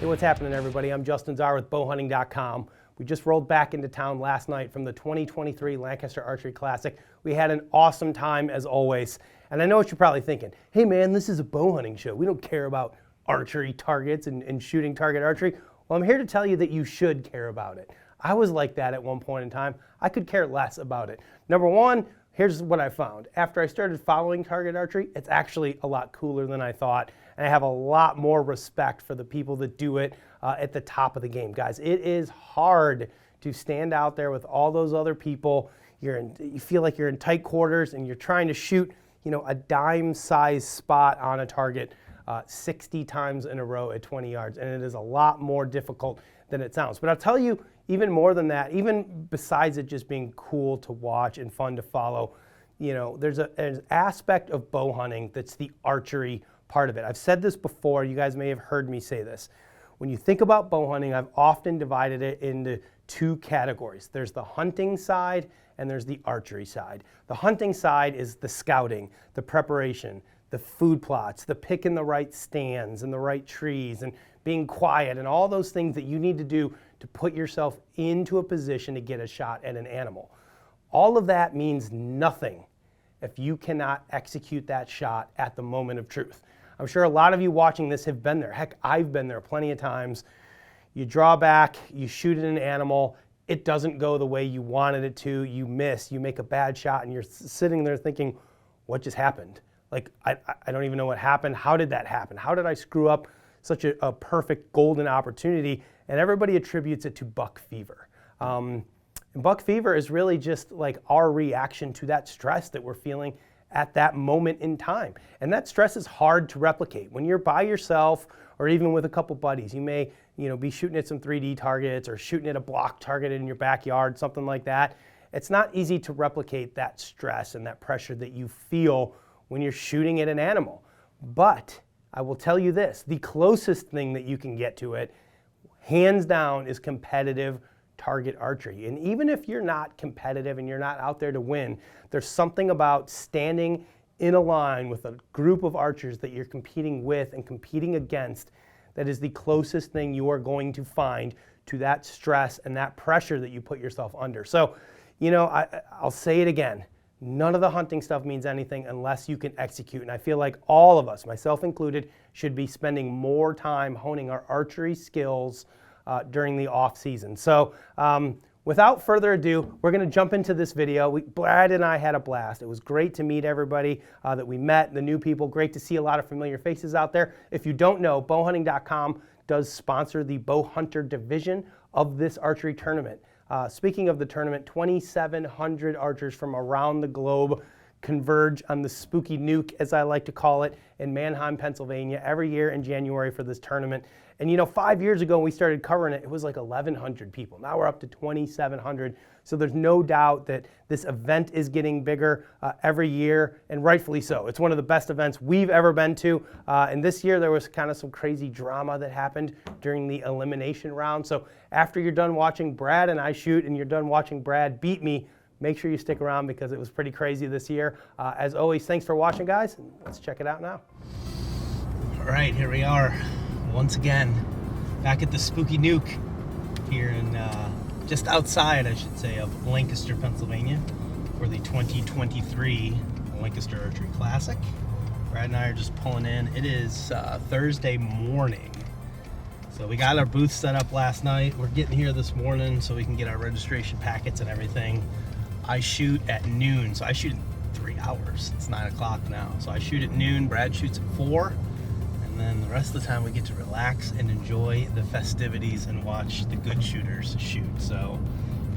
Hey, what's happening, everybody? I'm Justin Zarr with bowhunting.com. We just rolled back into town last night from the 2023 Lancaster Archery Classic. We had an awesome time, as always. And I know what you're probably thinking. Hey, man, this is a bow hunting show. We don't care about archery targets and shooting target archery. Well, I'm here to tell you that you should care about it. I was like that at one point in time. I could care less about it. Number one, here's what I found. After I started following target archery, it's actually a lot cooler than I thought. And I have a lot more respect for the people that do it at the top of the game. Guys, it is hard to stand out there with all those other people. You feel like you're in tight quarters and you're trying to shoot, a dime-sized spot on a target 60 times in a row at 20 yards. And it is a lot more difficult than it sounds. But I'll tell you, even more than that, even besides it just being cool to watch and fun to follow, there's an aspect of bow hunting that's the archery part of it. I've said this before. You guys may have heard me say this. When you think about bow hunting, I've often divided it into two categories. There's the hunting side and there's the archery side. The hunting side is the scouting, the preparation, the food plots, the picking the right stands and the right trees and being quiet and all those things that you need to do to put yourself into a position to get a shot at an animal. All of that means nothing if you cannot execute that shot at the moment of truth. I'm sure a lot of you watching this have been there. Heck, I've been there plenty of times. You draw back, you shoot at an animal, it doesn't go the way you wanted it to, you miss, you make a bad shot, and you're sitting there thinking, what just happened? Like, I don't even know what happened. How did that happen? How did I screw up such a perfect golden opportunity? And everybody attributes it to buck fever. And buck fever is really just like our reaction to that stress that we're feeling at that moment in time. And that stress is hard to replicate. When you're by yourself or even with a couple buddies, you may be shooting at some 3D targets or shooting at a block target in your backyard, something like that. It's not easy to replicate that stress and that pressure that you feel when you're shooting at an animal. But I will tell you this, the closest thing that you can get to it, hands down, is competitive target archery. And even if you're not competitive and you're not out there to win, there's something about standing in a line with a group of archers that you're competing with and competing against that is the closest thing you are going to find to that stress and that pressure that you put yourself under. So, I'll say it again. None of the hunting stuff means anything unless you can execute. And I feel like all of us, myself included, should be spending more time honing our archery skills during the off season. So without further ado, we're going to jump into this video. Brad and I had a blast. It was great to meet everybody that we met, the new people. Great to see a lot of familiar faces out there. If you don't know, bowhunting.com does sponsor the bow hunter division of this archery tournament. Speaking of the tournament, 2,700 archers from around the globe converge on the spooky nuke, as I like to call it, in Mannheim, Pennsylvania, every year in January for this tournament. And 5 years ago when we started covering it, it was like 1,100 people. Now we're up to 2,700. So there's no doubt that this event is getting bigger every year, and rightfully so. It's one of the best events we've ever been to. And this year there was kind of some crazy drama that happened during the elimination round. So after you're done watching Brad and I shoot and you're done watching Brad beat me, make sure you stick around because it was pretty crazy this year. As always, thanks for watching, guys. Let's check it out now. All right, here we are once again back at the spooky nuke here in just outside, I should say, of Lancaster, Pennsylvania for the 2023 Lancaster Archery Classic. Brad and I are just pulling in. It is Thursday morning. So we got our booth set up last night. We're getting here this morning so we can get our registration packets and everything. I shoot at noon, so I shoot in 3 hours. It's 9 o'clock now. So I shoot at noon, Brad shoots at 4, and then the rest of the time we get to relax and enjoy the festivities and watch the good shooters shoot. So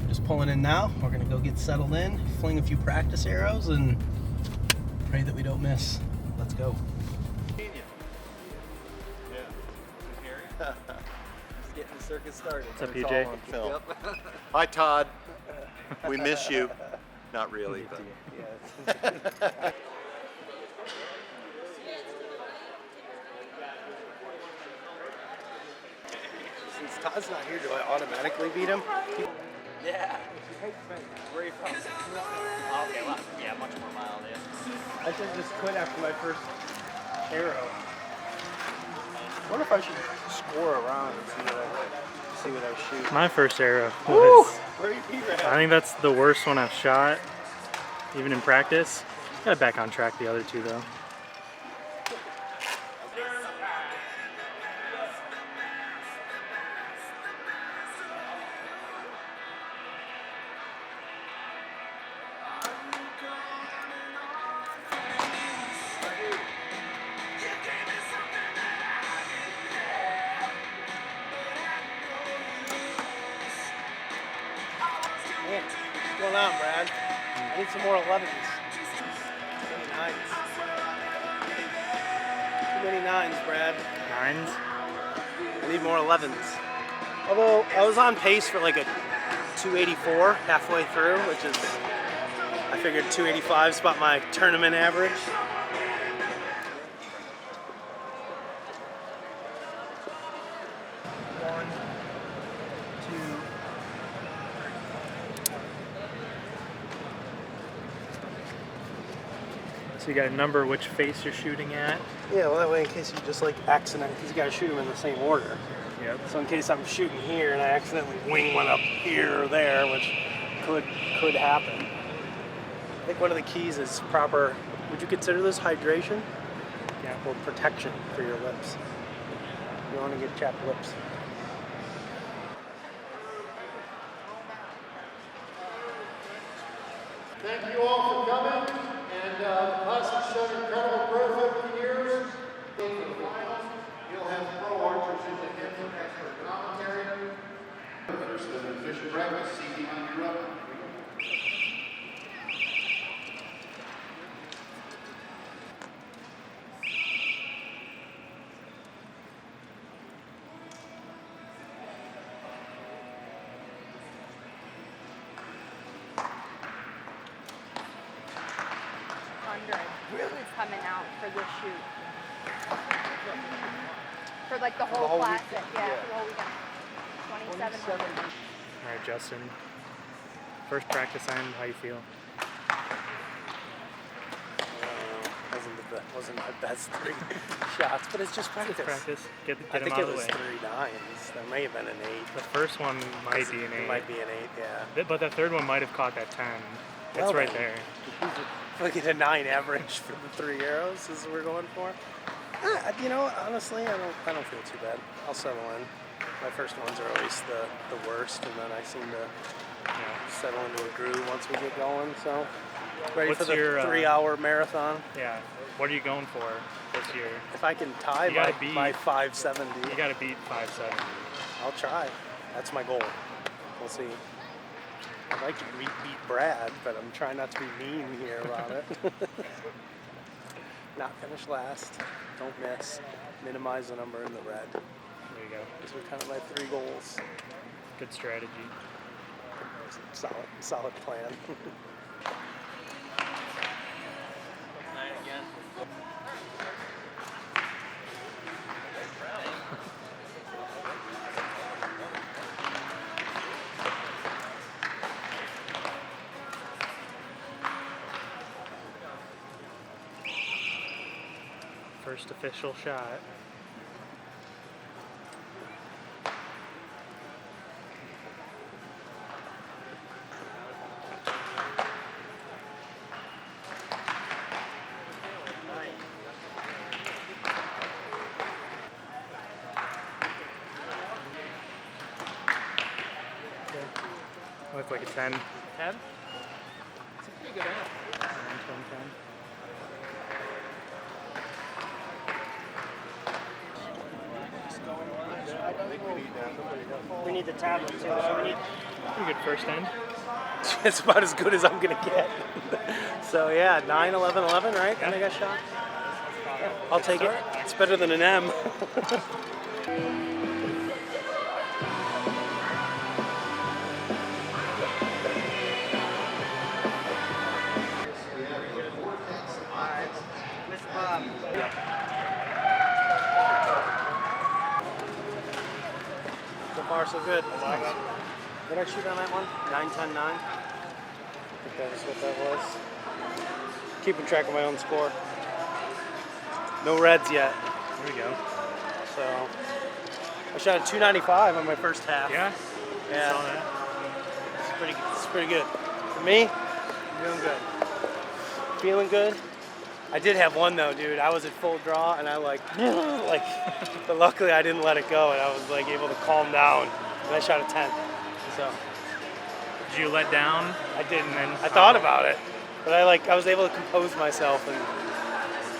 we're just pulling in now. We're gonna go get settled in, fling a few practice arrows, and pray that we don't miss. Let's go. Just getting the circuit started. What's up, PJ? Phil. Yep. Hi, Todd. We miss you. Not really, but. Since Todd's not here, do I automatically beat him? Yeah. Where are you from? Okay, well, yeah, much more mild, yeah. I should just quit after my first arrow. wonder if I should score around and see what I shoot. My first arrow Woo! was, Where you be, Brad? I think that's the worst one I've shot, even in practice. Got it back on track the other two though. Man, what's going on, Brad? I need some more 11s. Too many 9s. Too many 9s, Brad. 9s? I need more 11s. Although I was on pace for like a 284 halfway through, which is, I figured 285 is about my tournament average. One, two. So you got to number which face you're shooting at. Yeah, well that way in case you just like accident, because you gotta shoot them in the same order. Yep. So in case I'm shooting here and I accidentally wing one up here or there, which could happen. I think one of the keys is proper, would you consider this hydration? Yeah. Or protection for your lips. You don't want to get chapped lips. Thank you all for coming, and the Classic's shown incredible growth over the years. For the finals, you'll have pro archers in the hymn and expert commentary. First, the official breakfast, CD on your up. Who's coming out for this shoot? For like the whole classic, yeah, for the whole weekend. 2700. All right, Justin. First practice end, how you feel? Wasn't my best 3 shots, but it's just practice. Practice. Get I them think out it of the was way. 3 9s. There may have been an 8. The first one might be an 8. It might be an 8, yeah. But the third one might have caught that 10. It's Well, right then. there. Look at a 9 average for the 3 arrows. Is what we're going for. You know, honestly, I don't feel too bad. I'll settle in. My first ones are always the worst, and then I seem to settle into a groove once we get going. So ready What's for the your, 3-hour marathon. Yeah. What are you going for this year? If I can tie You gotta my beat- 570, You got to beat 570. I'll try. That's my goal. We'll see. I'd like to beat Brad, but I'm trying not to be mean here about it. Not finish last. Don't miss. Minimize the number in the red. There you go. These are kind of my 3 goals. Good strategy. Solid plan. First official shot. Looks like a 10. 10? It's a pretty good amp. 10, 10, 10. We need the tablet too, so we need... Pretty good first end. It's about as good as I'm gonna get. So yeah, 9, 11, 11, right? I think I shot. Yeah, I'll take it. It's better than an M. So far, so good. What did I shoot on that one? 9, 10, 9? I think that is what that was. Keeping track of my own score. No reds yet. There we go. So I shot a 295 on my first half. Yeah? Yeah. Saw that. It's pretty good. For me, I'm doing good. Feeling good. I did have one though, dude. I was at full draw and I like, but luckily I didn't let it go and I was like able to calm down and I shot a 10. So Did you let down? I didn't, and I thought about it, but I was able to compose myself and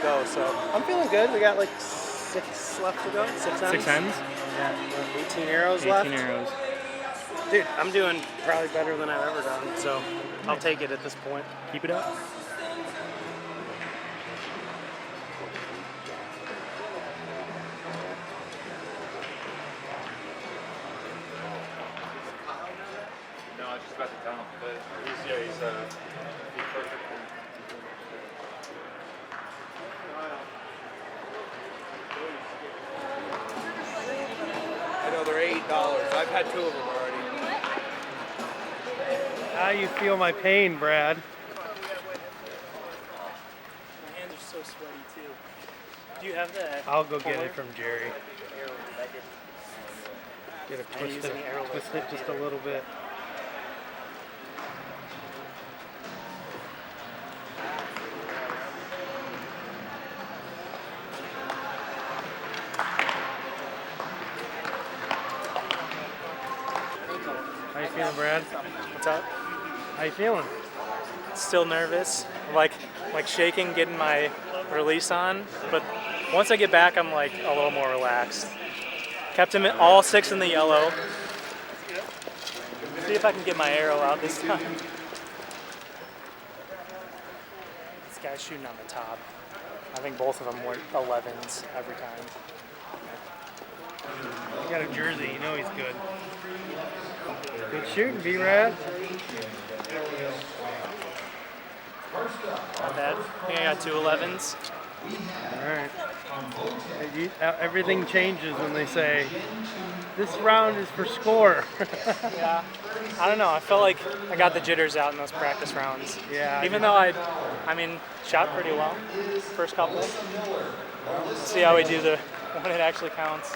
go. So I'm feeling good. We got like 6 left to go. 6 ends. 6 ends? Yeah, 18 arrows 18 left. arrows. Dude, I'm doing probably better than I've ever done, so I'll take it at this point. Keep it up. No, I was just about to tell him, but he's perfect. I know they're $8. I've had 2 of them already. How you feel my pain, Brad? My hands are so sweaty too. Do you have that? I'll go get it from Jerry. Get it I'm using the arrow twist it just a little bit. How you feeling, Brad? What's up? How you feeling? Still nervous. I'm like shaking, getting my release on. But once I get back, I'm like a little more relaxed. Kept him in all 6 in the yellow. See if I can get my arrow out this time. This guy's shooting on the top. I think both of them were 11s every time. You got a jersey, you know he's good. Good shooting, B-Rad. Not bad. I think I got 2 11s. Alright. Everything changes when they say, this round is for score. Yeah. I don't know. I felt like I got the jitters out in those practice rounds. Yeah. Even though I shot pretty well first couple. Let's see how we do when it actually counts.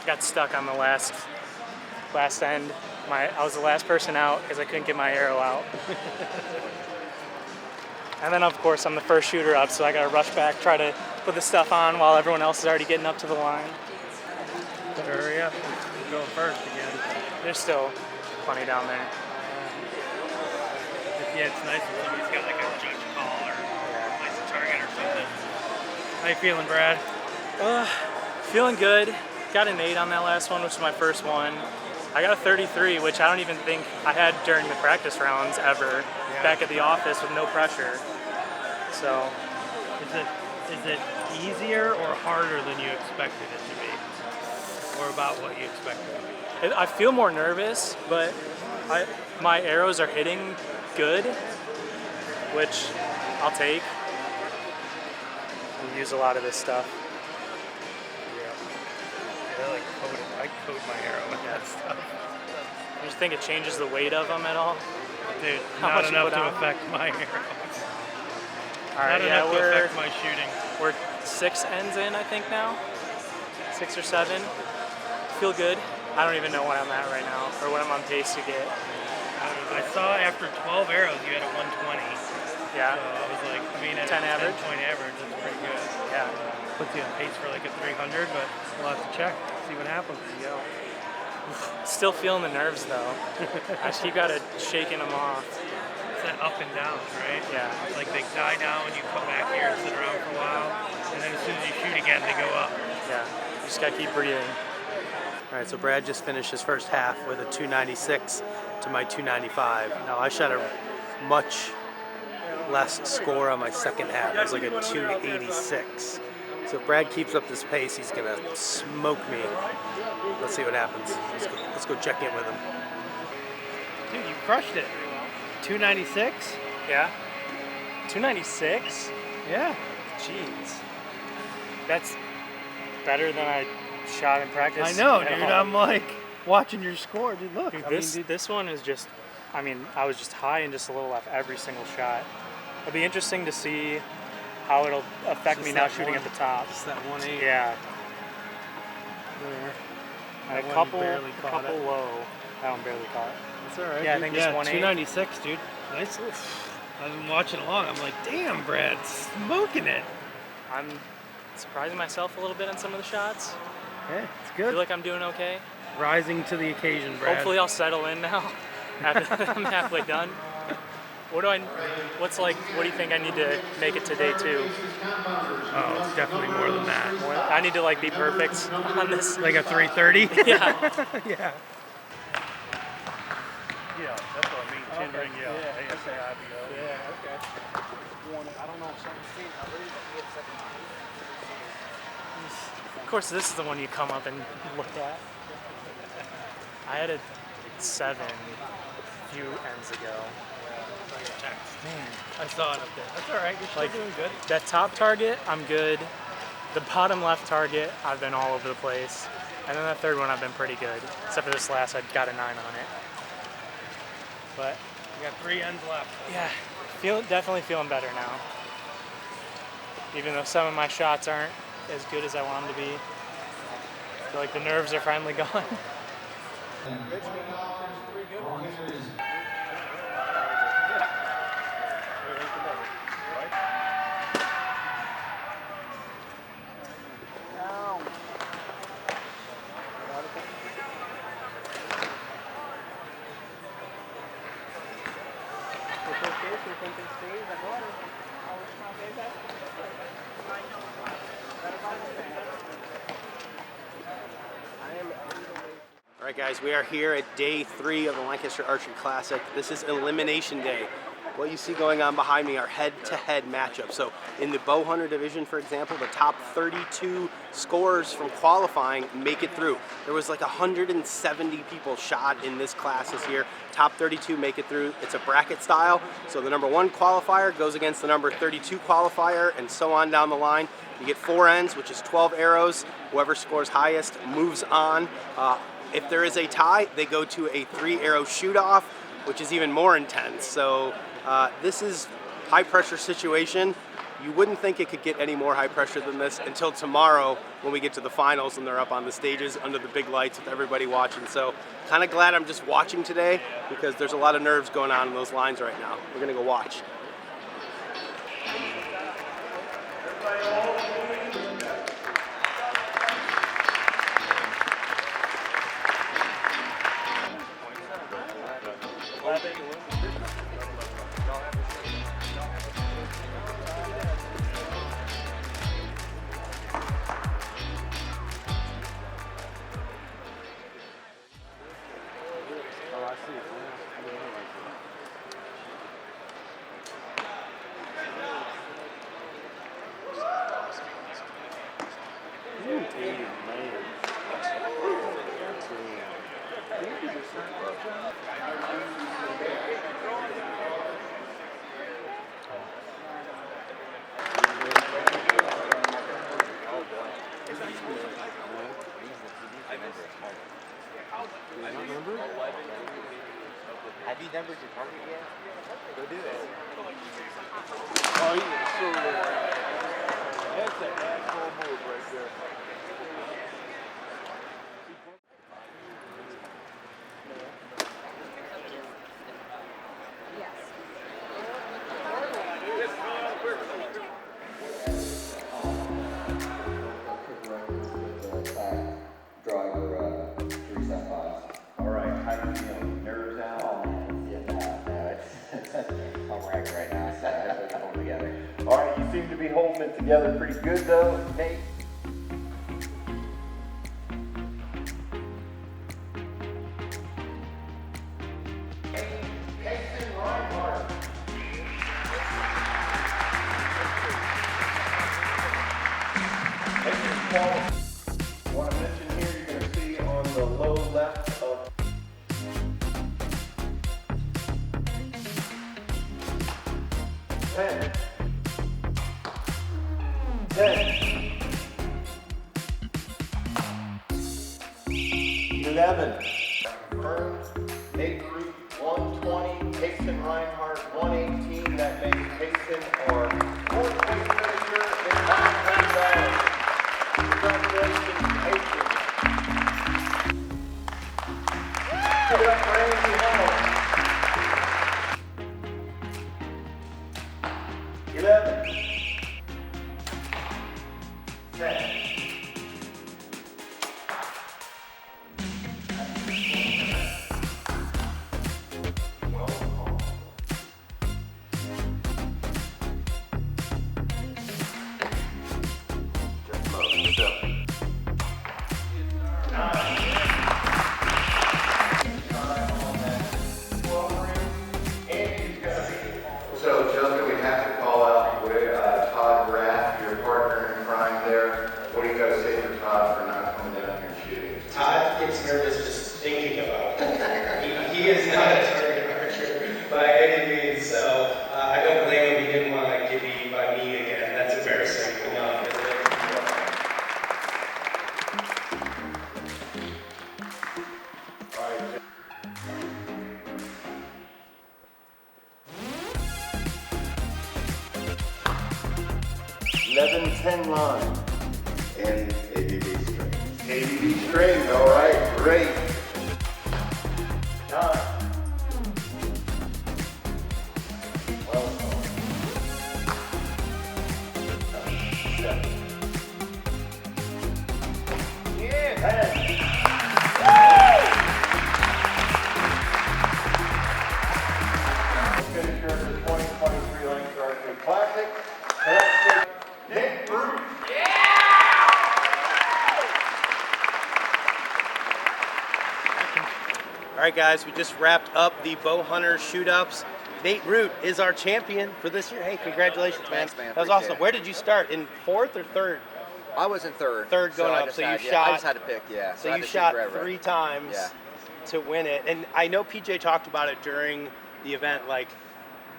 Got stuck on the last end. I was the last person out because I couldn't get my arrow out. And then of course I'm the first shooter up, so I gotta rush back, try to put the stuff on while everyone else is already getting up to the line. Hurry up. Go first again. There's still plenty down there. Yeah, it's nice when somebody's got like a judge call or place a target or something. How you feeling, Brad? Feeling good. Got an 8 on that last one, which was my first one. I got a 33, which I don't even think I had during the practice rounds ever, back at the office with no pressure. So, Is it easier or harder than you expected it to be? Or about what you expected? I feel more nervous, but my arrows are hitting good, which I'll take. I use a lot of this stuff. I coat my arrow with that stuff. You just think it changes the weight of them at all? Dude, How not much you enough put to on? affect my arrows. All right, Not yeah, enough to affect my shooting. we're 6 ends in, I think now. 6 or 7. Feel good. I don't even know what I'm at right now, or what I'm on pace to get. I saw after 12 arrows you had a 120. Yeah. So I was like, at 10 a average? 10-point average, that's pretty good. Yeah. Puts you on pace for like a 300, but we'll have to check, see what happens. Yo. Still feeling the nerves though. I just keep shaking them off. It's that up and down, right? Yeah. It's like they die down when you come back here and sit around for a while, and then as soon as you shoot again, they go up. Yeah. Just gotta keep breathing. All right, so Brad just finished his first half with a 296 to my 295. Now I shot a much less score on my second half. It was like a 286. So if Brad keeps up this pace, he's gonna smoke me. Let's see what happens. Let's go check in with him. Dude, you crushed it. 296? Yeah. 296? Yeah. Jeez. That's better than I shot in practice. I know, at dude. all. I'm like watching your score. Dude, look. Dude, I this, mean, dude, this one is just, I mean, I was just high and just a little left every single shot. It'll be interesting to see how it'll affect Just me now that shooting one- at the top. just that 1-8. Yeah. There. And That a one couple, barely caught couple it. low. That one barely caught. That's all right. Yeah, I dude. think just 1-8. 296, dude. Nice. I've been watching along. I'm like, damn, Brad, smoking it. I'm surprising myself a little bit on some of the shots. Yeah, it's I good. feel like I'm doing okay. Rising to the occasion, Brad. Hopefully I'll settle in now after I'm halfway done. What do you think I need to make it to day 2? Oh, it's definitely more than that. I need to like be perfect on this. Like a 330? Yeah. Yeah. Yeah, that's what I mean. 10 ring, yeah. ASAIBO. Yeah, okay. I don't know if someone's seen it. I believe we have second time. Of course, this is the one you come up and look at. I had a 7 a few ends ago. Man, I saw it up there. That's all right. You're still Like- doing good. that top target, I'm good. The bottom left target, I've been all over the place. And then the third one, I've been pretty good. Except for this last, I got a 9 on it. But You got 3 ends left. yeah, definitely feeling better now. Even though some of my shots aren't as good as I want them to be. I feel like the nerves are finally gone. All right, guys, we are here at day 3 of the Lancaster Archery Classic. This is elimination day. What you see going on behind me are head-to-head matchups. So in the bowhunter division, for example, the top 32 scorers from qualifying make it through. There was like 170 people shot in this class this year. Top 32 make it through. It's a bracket style. So the number 1 qualifier goes against the number 32 qualifier and so on down the line. You get 4 ends, which is 12 arrows. Whoever scores highest moves on. If there is a tie, they go to a 3-arrow shoot-off, which is even more intense. So this is high pressure situation. You wouldn't think it could get any more high pressure than this until tomorrow when we get to the finals and they're up on the stages under the big lights with everybody watching. So kind of glad I'm just watching today because there's a lot of nerves going on in those lines right now. We're gonna go watch. Have you numbered your target yet? Go do it. Oh, yeah, so that's an asshole move right there. Draw your 3-step fives. All right, how do you feel? Nerves out? Oh man, yeah, no, I'm wrecked right now, so I have to hold together. All right, you seem to be holding it together pretty good though, Nate. I want to mention here, you're going to see on the low left of 10. 10. 11. Confirmed. Nate Group 120. Payson Reinhardt 118. That makes Payson our fourth place finisher in $500. Congratulations, Payson. Give it up for Andy Hall. 11. 10. So, Justin, we have to call out Todd Graff, your partner in crime there. What do you got to say for Todd for not coming down here and shooting? Todd gets nervous just thinking about it. He is not a target archer by any means, so I don't blame him. He didn't want to get beat by me again. That's embarrassing enough, isn't it? All right. 11-10 line. And ABB string. ABB strings, all right, great. 9. Well, 7. Yeah, 10. Finisher of the 2023 Lancaster Archery Classic. Nick Bruce. All right, guys, we just wrapped up the Bowhunters shoot-ups. Nate Root is our champion for this year. Hey, congratulations, man. Thanks, man. That was Appreciate awesome. it. Where did you start? In fourth or third? I was in third. Third going I up, just so you had- shot- I just had to pick, yeah. So I had you to shoot shot forever. 3 times Yeah. to win it. And I know PJ talked about it during the event, like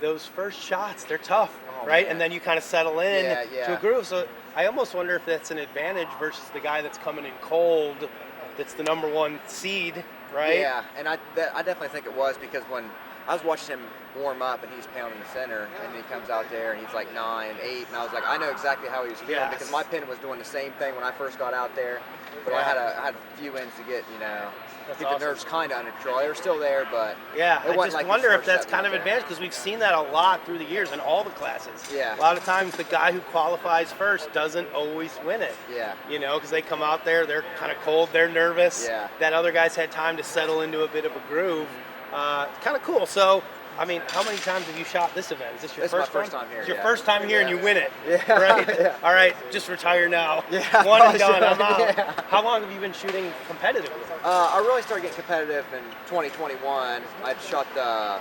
those first shots, they're tough, Oh, right? man. And then you kind of settle in Yeah, to yeah. a groove. So I almost wonder if that's an advantage versus the guy that's coming in cold, that's the #1 seed, right? Yeah, and I definitely think it was, because when I was watching him warm up and he's pounding the center, and then he comes out there and he's like 9, 8, and I was like, I know exactly how he was feeling, Yes. because my pin was doing the same thing when I first got out there, but I Yeah. had a few ends to get, That's get awesome. the nerves kind of under control. They were still there, but Yeah, it I wasn't just like wonder his if first that's set kind of was there. advantage, because we've seen that a lot through the years in all the classes. Yeah. A lot of times the guy who qualifies first doesn't always win it. Yeah. Because they come out there, they're kind of cold, they're nervous. Yeah. That other guy's had time to settle into a bit of a groove. Kind of cool. So, I mean, how many times have you shot this event? Is this your This is my first one? first time here, It's your yeah. first time here and you win it. Yeah. Right? Yeah. All right, just retire now. Yeah, One and probably done, should. I'm out. Yeah. How long have you been shooting competitively? I really started getting competitive in 2021. I shot the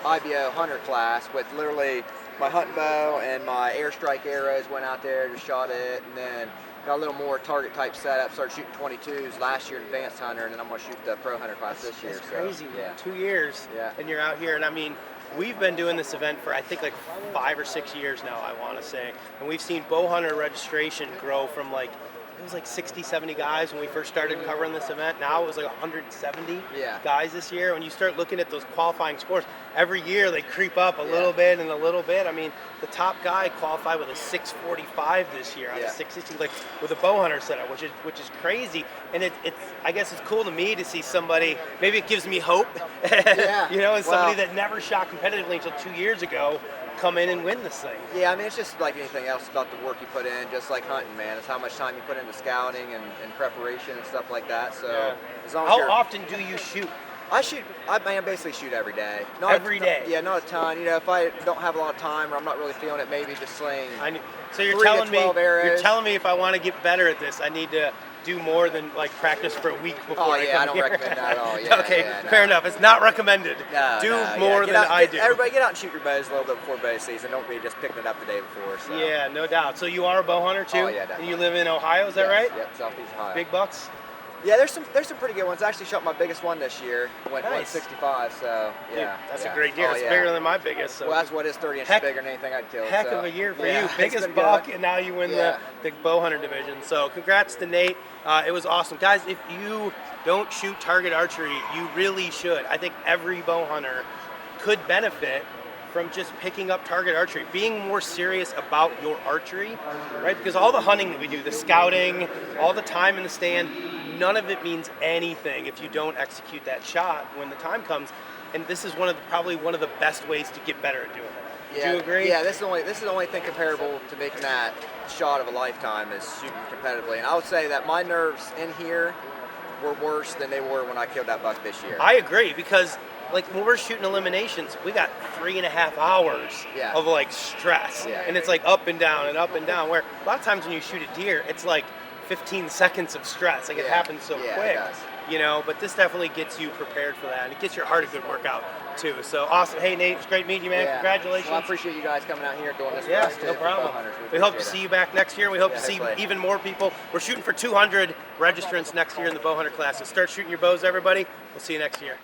IBO hunter class with literally my hunting bow and my airstrike arrows, went out there, just shot it, and then got a little more target type setup, started shooting 22s last year in advanced hunter, and then I'm going to shoot the pro hunter class this year. It's so, crazy. Yeah. 2 years, Yeah. and you're out here. And I mean, we've been doing this event for I think like 5 or 6 years now, I want to say. And we've seen bow hunter registration grow from like, it was like 60, 70 guys when we first started covering this event. Now it was like 170 Yeah. guys this year. When you start looking at those qualifying scores, every year they creep up a Yeah. little bit and a little bit. I mean, the top guy qualified with a 645 this year out Yeah. of 660, like with a bow hunter setup, which is crazy. And it's I guess it's cool to me to see somebody. Maybe it gives me hope. Yeah. As somebody Well- that never shot competitively until 2 years ago, come in and win this thing. Yeah, I mean, it's just like anything else about the work you put in, just like hunting, man. It's how much time you put into scouting and preparation and stuff like that. So Yeah. as long as How you're, often do you shoot? I basically shoot every day. Not Every day? Yeah, not a ton. If I don't have a lot of time or I'm not really feeling it, maybe just sling. So you're 3 to telling me 12 arrows. you're telling me if I want to get better at this, I need to do more than like practice for a week before Oh, I yeah, come I don't here. recommend that at all. Yeah, Okay, yeah, no. fair enough. It's not recommended. No, do no, more yeah. than Get out, I get- do. Everybody get out and shoot your bows a little bit before bow season. Don't be just picking it up the day before. So. Yeah, no doubt. So you are a bow hunter too? Oh, yeah, And definitely. you live in Ohio, is that Yes, right? Yep, Southeast Ohio. Big bucks? Yeah, there's some pretty good ones. I actually shot my biggest one this year. Went Nice. 165. So Dude, yeah, that's yeah. a great deer. Oh, It's yeah. bigger than my biggest. So Well, that's what is 30 inches Heck- bigger than anything I'd killed. heck so. of a year for Yeah, you. it's Biggest been buck, good. and now you win Yeah. the bow hunter division. So congrats to Nate. It was awesome. Guys, if you don't shoot target archery, you really should. I think every bow hunter could benefit from just picking up target archery, being more serious about your archery, right? Because all the hunting that we do, the scouting, all the time in the stand, none of it means anything if you don't execute that shot when the time comes. And this is probably one of the best ways to get better at doing that. Do you agree? Yeah, this is the only thing comparable to making that shot of a lifetime is shooting competitively. And I would say that my nerves in here were worse than they were when I killed that buck this year. I agree, because like when we're shooting eliminations, we got 3.5 hours Yeah. of like stress, Yeah. and it's like up and down and up and down. Where a lot of times when you shoot a deer, it's like 15 seconds of stress. Like it Yeah. happens so Yeah, it quick, does. you know. But this definitely gets you prepared for that, and it gets your heart a good workout too. So awesome! Hey Nate, it's great meeting you, man. Yeah. Congratulations. Well, I appreciate you guys coming out here and doing this Yeah, for us too. no for problem. Bowhunters. We hope to appreciate see it. you back next year. We hope Yeah, to see hopefully. even more people. We're shooting for 200 registrants next year in the Bowhunter class. So start shooting your bows, everybody. We'll see you next year.